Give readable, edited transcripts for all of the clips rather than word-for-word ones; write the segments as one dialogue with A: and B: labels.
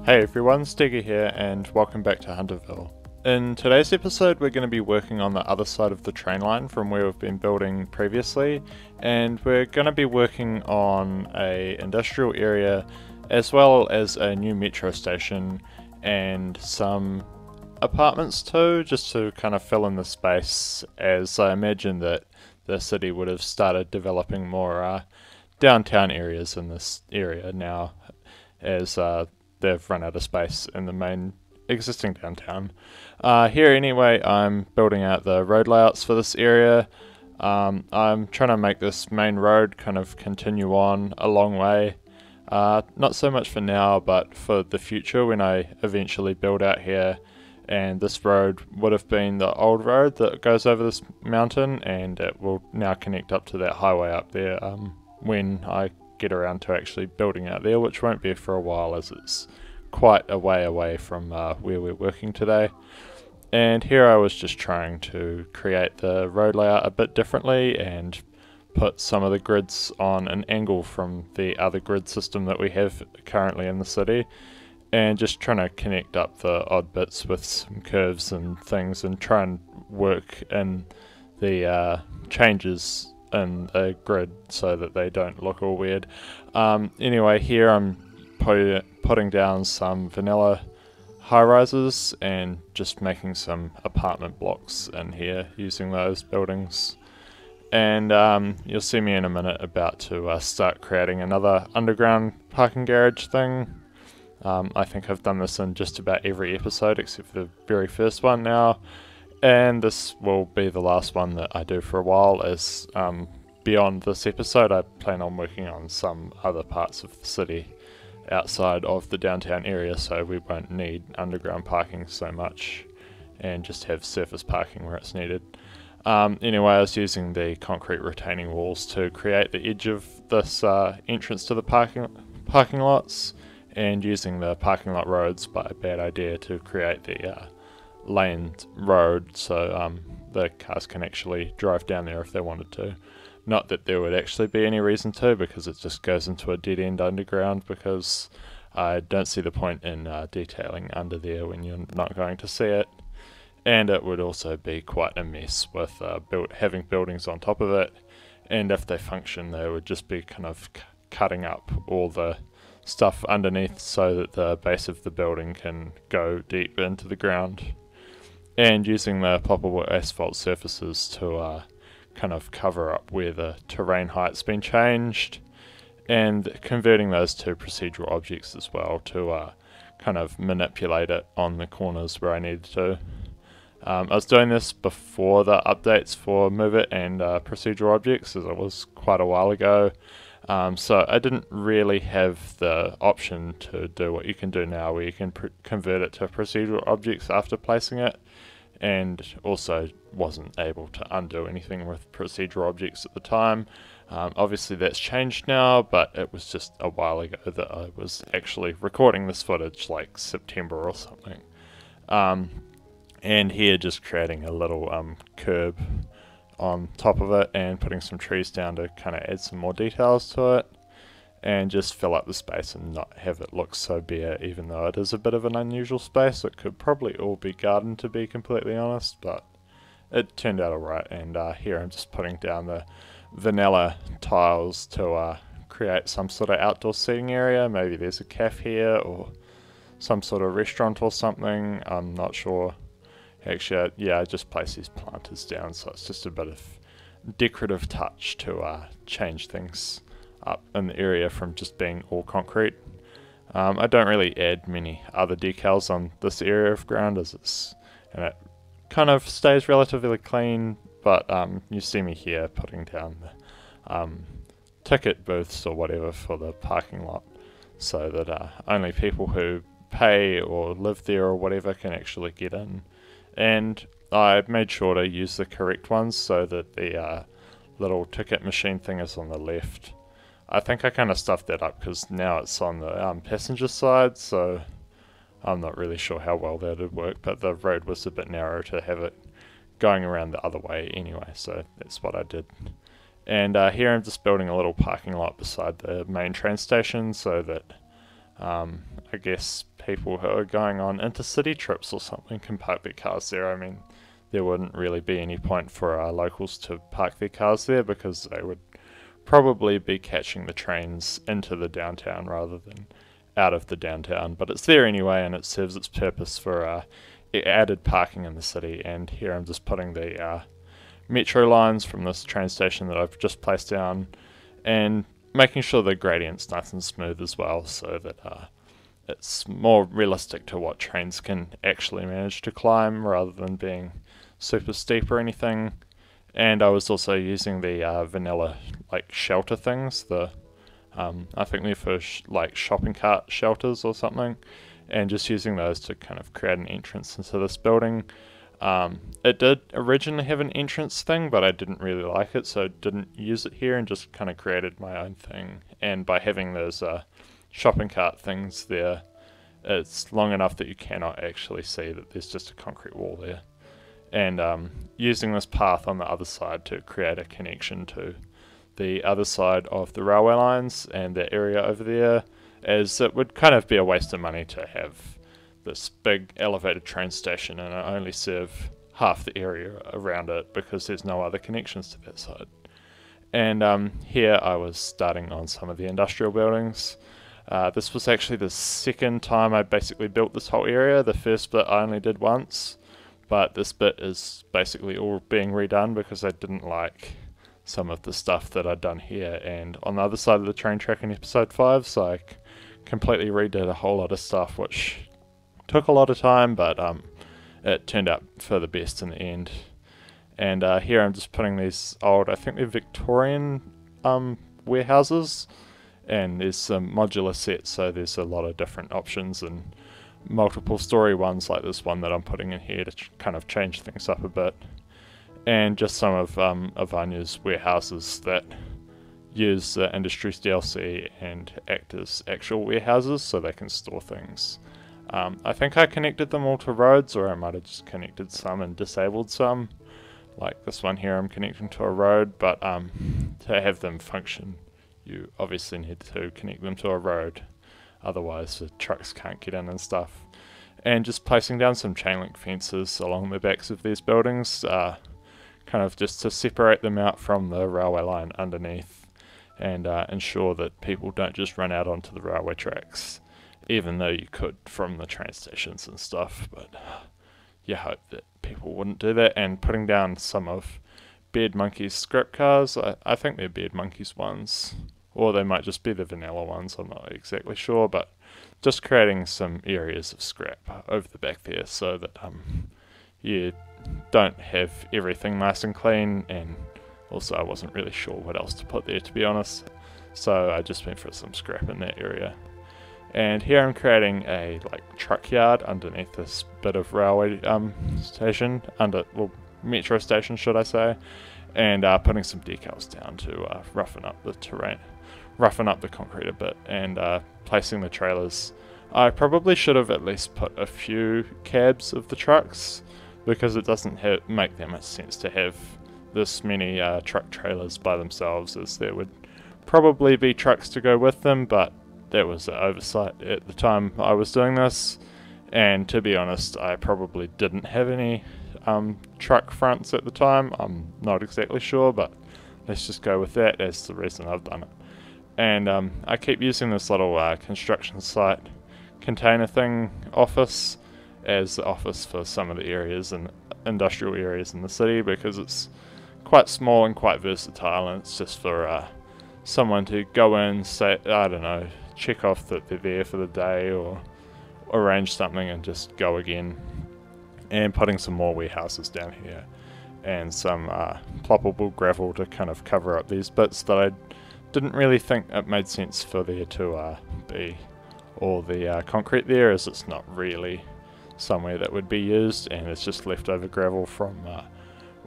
A: Hey everyone, Stegar here and welcome back to Hunterville. In today's episode we're going to be working on the other side of the train line from where we've been building previously, and we're going to be working on a industrial area as well as a new metro station and some apartments too, just to kind of fill in the space, as I imagine that the city would have started developing more downtown areas in this area now, as they've run out of space in the main existing downtown. Here anyway, I'm building out the road layouts for this area. I'm trying to make this main road kind of continue on a long way. Not so much for now, but for the future when I eventually build out here. And this road would have been the old road that goes over this mountain, and it will now connect up to that highway up there when I get around to actually building out there, which won't be for a while as it's quite a way away from where we're working today. And here I was just trying to create the road layout a bit differently and put some of the grids on an angle from the other grid system that we have currently in the city, and just trying to connect up the odd bits with some curves and things and try and work in the changes in the grid so that they don't look all weird. Anyway, here I'm putting down some vanilla high-rises and just making some apartment blocks in here using those buildings. And you'll see me in a minute about to start creating another underground parking garage thing. I think I've done this in just about every episode except for the very first one now, and this will be the last one that I do for a while, as beyond this episode I plan on working on some other parts of the city outside of the downtown area, so we won't need underground parking so much and just have surface parking where it's needed. Anyway, I was using the concrete retaining walls to create the edge of this entrance to the parking lots, and using the parking lot roads by Bad Idea to create the laned road so the cars can actually drive down there if they wanted to. Not that there would actually be any reason to, because it just goes into a dead end underground, because I don't see the point in detailing under there when you're not going to see it. And it would also be quite a mess with having buildings on top of it, and if they function they would just be kind of cutting up all the stuff underneath so that the base of the building can go deep into the ground, and using the poppable asphalt surfaces to kind of cover up where the terrain height's been changed, and converting those to procedural objects as well to kind of manipulate it on the corners where I needed to. I was doing this before the updates for Move It and procedural objects, as it was quite a while ago. So I didn't really have the option to do what you can do now, where you can convert it to procedural objects after placing it, and also wasn't able to undo anything with procedural objects at the time. Obviously that's changed now, but it was just a while ago that I was actually recording this footage, like September or something. And here just creating a little curb on top of it and putting some trees down to kind of add some more details to it and just fill up the space and not have it look so bare, even though it is a bit of an unusual space. It could probably all be garden, to be completely honest, but it turned out alright. And here I'm just putting down the vanilla tiles to create some sort of outdoor seating area. Maybe there's a cafe here or some sort of restaurant or something, I'm not sure. Actually, yeah, I just place these planters down, so it's just a bit of decorative touch to change things up in the area from just being all concrete. I don't really add many other decals on this area of ground, and it kind of stays relatively clean, but you see me here putting down the ticket booths or whatever for the parking lot, so that only people who pay or live there or whatever can actually get in. And I made sure to use the correct ones so that the little ticket machine thing is on the left. I think I kind of stuffed that up because now it's on the passenger side, so I'm not really sure how well that would work, but the road was a bit narrow to have it going around the other way anyway, so that's what I did. And here I'm just building a little parking lot beside the main train station so that I guess people who are going on intercity trips or something can park their cars there. I mean, there wouldn't really be any point for locals to park their cars there because they would probably be catching the trains into the downtown rather than out of the downtown. But it's there anyway, and it serves its purpose for added parking in the city. And here I'm just putting the metro lines from this train station that I've just placed down and making sure the gradient's nice and smooth as well, so that it's more realistic to what trains can actually manage to climb rather than being super steep or anything. And I was also using the vanilla like shelter things, the I think they're for like shopping cart shelters or something, and just using those to kind of create an entrance into this building. It did originally have an entrance thing, but I didn't really like it, so I didn't use it here and just kind of created my own thing. And by having those shopping cart things there, it's long enough that you cannot actually see that there's just a concrete wall there. And using this path on the other side to create a connection to the other side of the railway lines and that area over there, as it would kind of be a waste of money to have this big elevated train station and only serve half the area around it because there's no other connections to that side. And here I was starting on some of the industrial buildings. This was actually the second time I basically built this whole area. The first bit I only did once, but this bit is basically all being redone because I didn't like some of the stuff that I'd done here and on the other side of the train track in episode 5, so I completely redid a whole lot of stuff, which took a lot of time, but it turned out for the best in the end. And here I'm just putting these old, I think they're Victorian warehouses, and there's some modular sets, so there's a lot of different options and multiple story ones like this one that I'm putting in here to kind of change things up a bit. And just some of Avanya's warehouses that use the Industries DLC and act as actual warehouses so they can store things. I think I connected them all to roads, or I might have just connected some and disabled some. Like this one here I'm connecting to a road, but to have them function you obviously need to connect them to a road, otherwise the trucks can't get in and stuff. And just placing down some chain link fences along the backs of these buildings, kind of just to separate them out from the railway line underneath and ensure that people don't just run out onto the railway tracks, even though you could from the train stations and stuff, but you hope that people wouldn't do that. And putting down some of Beard Monkey's scrap cars, I think they're Beard Monkey's ones, or they might just be the vanilla ones, I'm not exactly sure, but just creating some areas of scrap over the back there so that you don't have everything nice and clean. And also I wasn't really sure what else to put there, to be honest, so I just went for some scrap in that area. And here I'm creating a truck yard underneath this bit of railway station, metro station should I say, and putting some decals down to roughen up the terrain, roughen up the concrete a bit, and placing the trailers. I probably should have at least put a few cabs of the trucks, because it doesn't make that much sense to have this many truck trailers by themselves, as there would probably be trucks to go with them, but that was an oversight at the time I was doing this. And to be honest, I probably didn't have any truck fronts at the time. I'm not exactly sure, but let's just go with that as the reason I've done it. And I keep using this little construction site container thing office as the office for some of the areas and industrial areas in the city, because it's quite small and quite versatile, and it's just for someone to go in, say, I don't know, check off that they're there for the day or arrange something and just go again. And putting some more warehouses down here and some ploppable gravel to kind of cover up these bits that I didn't really think it made sense for there to be all the concrete there, as it's not really somewhere that would be used, and it's just leftover gravel from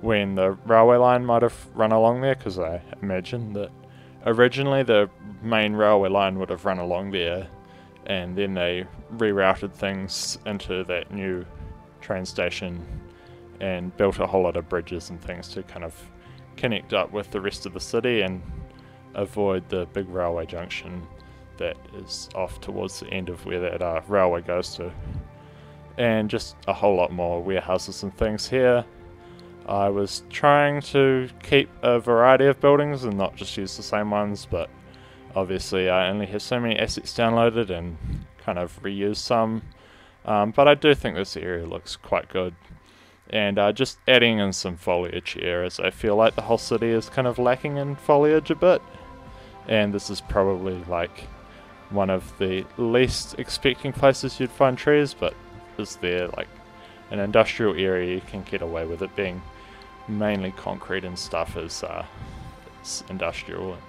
A: when the railway line might have run along there, because I imagine that originally the main railway line would have run along there, and then they rerouted things into that new train station and built a whole lot of bridges and things to kind of connect up with the rest of the city and avoid the big railway junction that is off towards the end of where that railway goes to. And just a whole lot more warehouses and things here. I was trying to keep a variety of buildings and not just use the same ones, but obviously I only have so many assets downloaded and kind of reuse some. But I do think this area looks quite good. And just adding in some foliage here, as I feel like the whole city is kind of lacking in foliage a bit. And this is probably like one of the least expecting places you'd find trees, but is there like an industrial area, you can get away with it being mainly concrete and stuff, as it's industrial and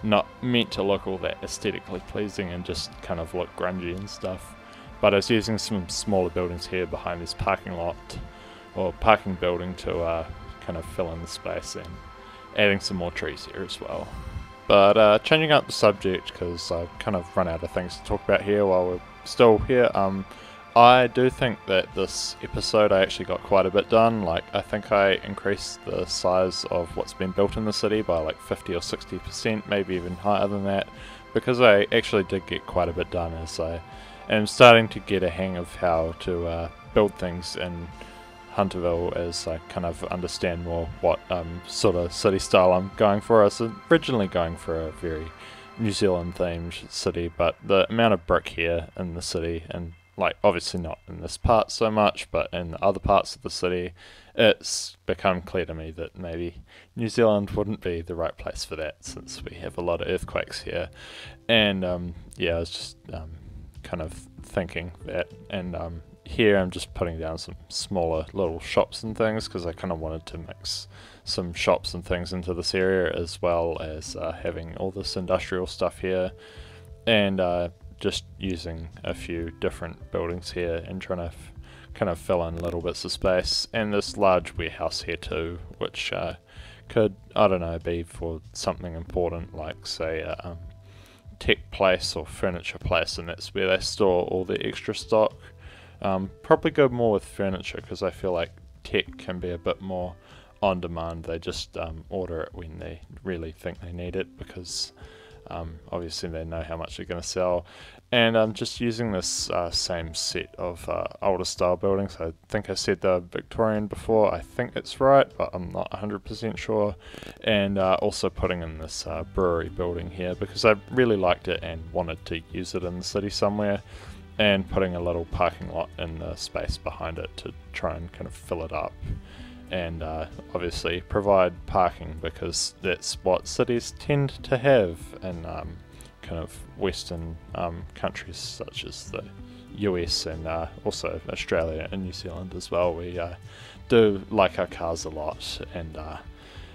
A: not meant to look all that aesthetically pleasing and just kind of look grungy and stuff. But I was using some smaller buildings here behind this parking lot or parking building to kind of fill in the space, and adding some more trees here as well. But changing up the subject, because I've kind of run out of things to talk about here while we're still here. I do think that this episode I actually got quite a bit done. Like, I think I increased the size of what's been built in the city by like 50 or 60%, maybe even higher than that, because I actually did get quite a bit done, as I am starting to get a hang of how to build things in Hunterville, as I kind of understand more what sort of city style I'm going for. I was originally going for a very New Zealand themed city, but the amount of brick here in the city, and like obviously not in this part so much, but in the other parts of the city, it's become clear to me that maybe New Zealand wouldn't be the right place for that, since we have a lot of earthquakes here. And yeah, I was just kind of thinking that, and here I'm just putting down some smaller little shops and things, because I kind of wanted to mix some shops and things into this area, as well as having all this industrial stuff here, and just using a few different buildings here and trying to kind of fill in little bits of space. And this large warehouse here too, which could, I don't know, be for something important, like say a tech place or furniture place, and that's where they store all the extra stock. Probably go more with furniture, because I feel like tech can be a bit more on demand. They just order it when they really think they need it, because obviously they know how much they're going to sell. And I'm just using this same set of older style buildings. I think I said they're Victorian before, I think it's right, but I'm not 100% sure. And also putting in this brewery building here, because I really liked it and wanted to use it in the city somewhere, and putting a little parking lot in the space behind it to try and kind of fill it up, and obviously provide parking, because that's what cities tend to have in kind of western countries such as the US, and also Australia and New Zealand as well. We do like our cars a lot, and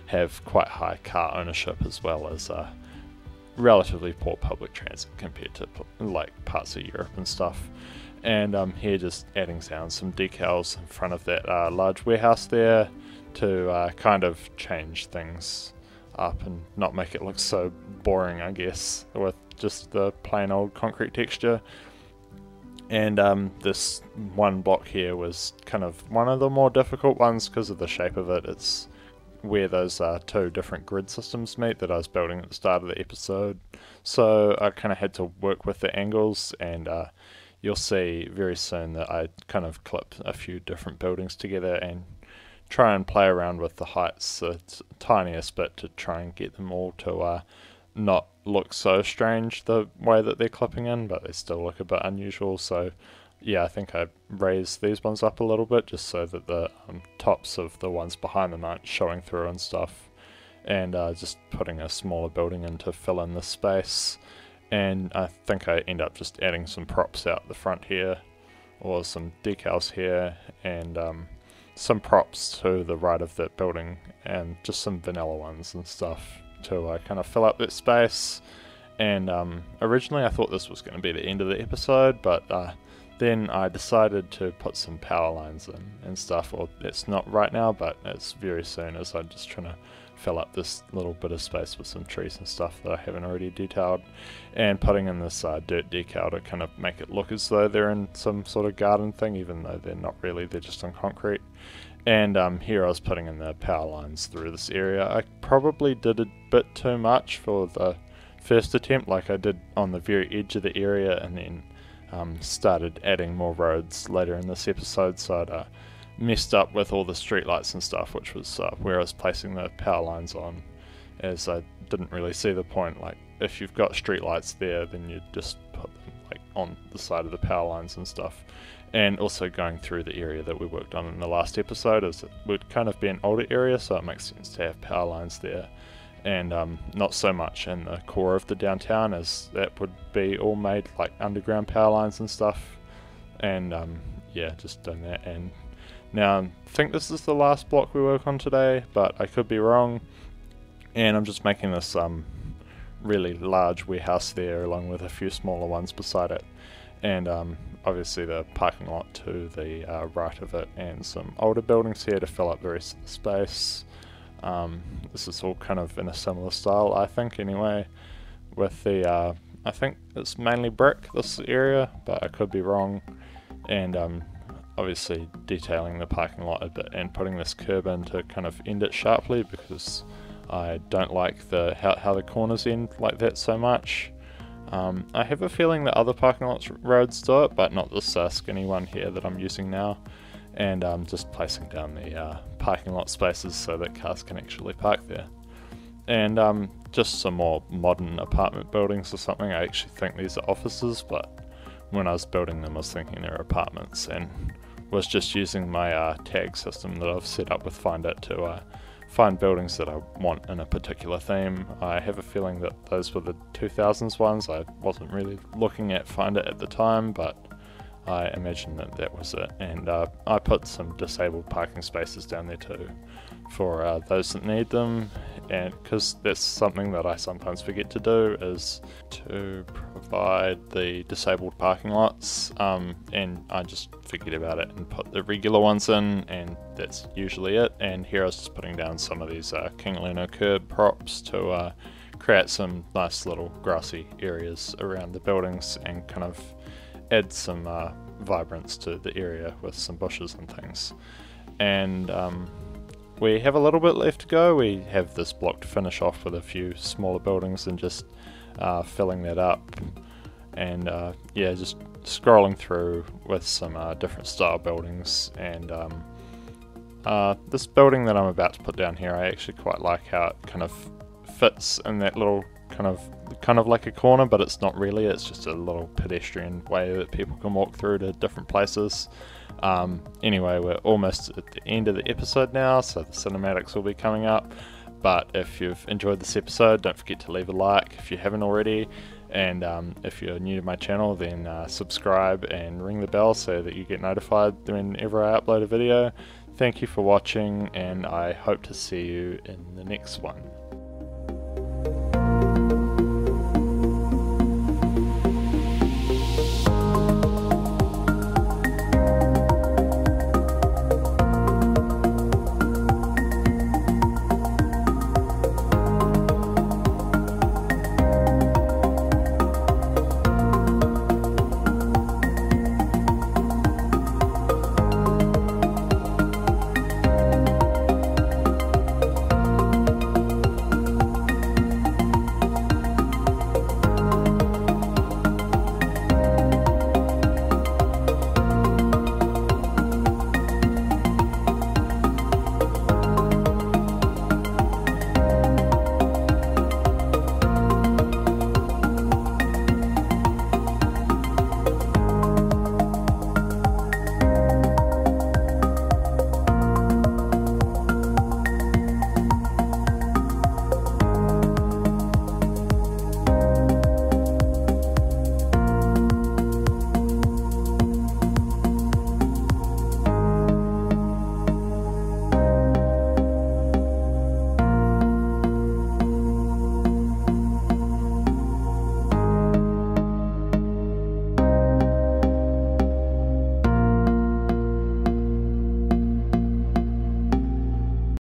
A: have quite high car ownership, as well as relatively poor public transit compared to like parts of Europe and stuff. And here just adding down some decals in front of that large warehouse there to kind of change things up and not make it look so boring, I guess, with just the plain old concrete texture. And this one block here was kind of one of the more difficult ones because of the shape of it. It's where those two different grid systems meet that I was building at the start of the episode, so I kind of had to work with the angles, and you'll see very soon that I kind of clip a few different buildings together and try and play around with the heights the tiniest bit to try and get them all to not look so strange the way that they're clipping in, but they still look a bit unusual. So yeah, I think I raised these ones up a little bit just so that the tops of the ones behind them aren't showing through and stuff, and just putting a smaller building in to fill in the space. And I think I end up just adding some props out the front here, or some decals here, and some props to the right of that building, and just some vanilla ones and stuff to kind of fill up that space. And originally I thought this was going to be the end of the episode, but then I decided to put some power lines in and stuff. Or it's not right now, but it's very soon, as I'm just trying to fill up this little bit of space with some trees and stuff that I haven't already detailed, and putting in this dirt decal to kind of make it look as though they're in some sort of garden thing, even though they're not really, they're just on concrete. And here I was putting in the power lines through this area. I probably did a bit too much for the first attempt, like I did on the very edge of the area, and then started adding more roads later in this episode, so I'd messed up with all the streetlights and stuff, which was where I was placing the power lines on, as I didn't really see the point. Like, if you've got streetlights there, then you just put them like on the side of the power lines and stuff. And also going through the area that we worked on in the last episode, is it would kind of be an older area, so it makes sense to have power lines there, and not so much in the core of the downtown, as that would be all made like underground power lines and stuff. And yeah, just done that. And now I think this is the last block we work on today, but I could be wrong. And I'm just making this really large warehouse there, along with a few smaller ones beside it, and obviously the parking lot to the right of it, and some older buildings here to fill up the rest of the space. This is all kind of in a similar style, I think, anyway, with the I think it's mainly brick, this area, but I could be wrong. And obviously detailing the parking lot a bit and putting this curb in to kind of end it sharply, because I don't like the how the corners end like that so much. I have a feeling that other parking lots roads do it, but not this skinny one here that I'm using now. And just placing down the parking lot spaces so that cars can actually park there. And just some more modern apartment buildings or something. I actually think these are offices, but when I was building them I was thinking they were apartments, and was just using my tag system that I've set up with Find It to find buildings that I want in a particular theme. I have a feeling that those were the 2000s ones. I wasn't really looking at Find It at the time, but I imagine that that was it. And I put some disabled parking spaces down there too, for those that need them, and because that's something that I sometimes forget to do, is to provide the disabled parking lots, and I just forget about it and put the regular ones in, and that's usually it. And here I was just putting down some of these King Leno curb props to create some nice little grassy areas around the buildings, and kind of add some vibrance to the area with some bushes and things. And we have a little bit left to go. We have this block to finish off with a few smaller buildings, and just filling that up. And yeah, just scrolling through with some different style buildings. And this building that I'm about to put down here, I actually quite like how it kind of fits in that little kind of like a corner, but it's not really. It's just a little pedestrian way that people can walk through to different places. Anyway, we're almost at the end of the episode now, so the cinematics will be coming up. But if you've enjoyed this episode, don't forget to leave a like if you haven't already. And if you're new to my channel, then subscribe and ring the bell so that you get notified whenever I upload a video. Thank you for watching, and I hope to see you in the next one.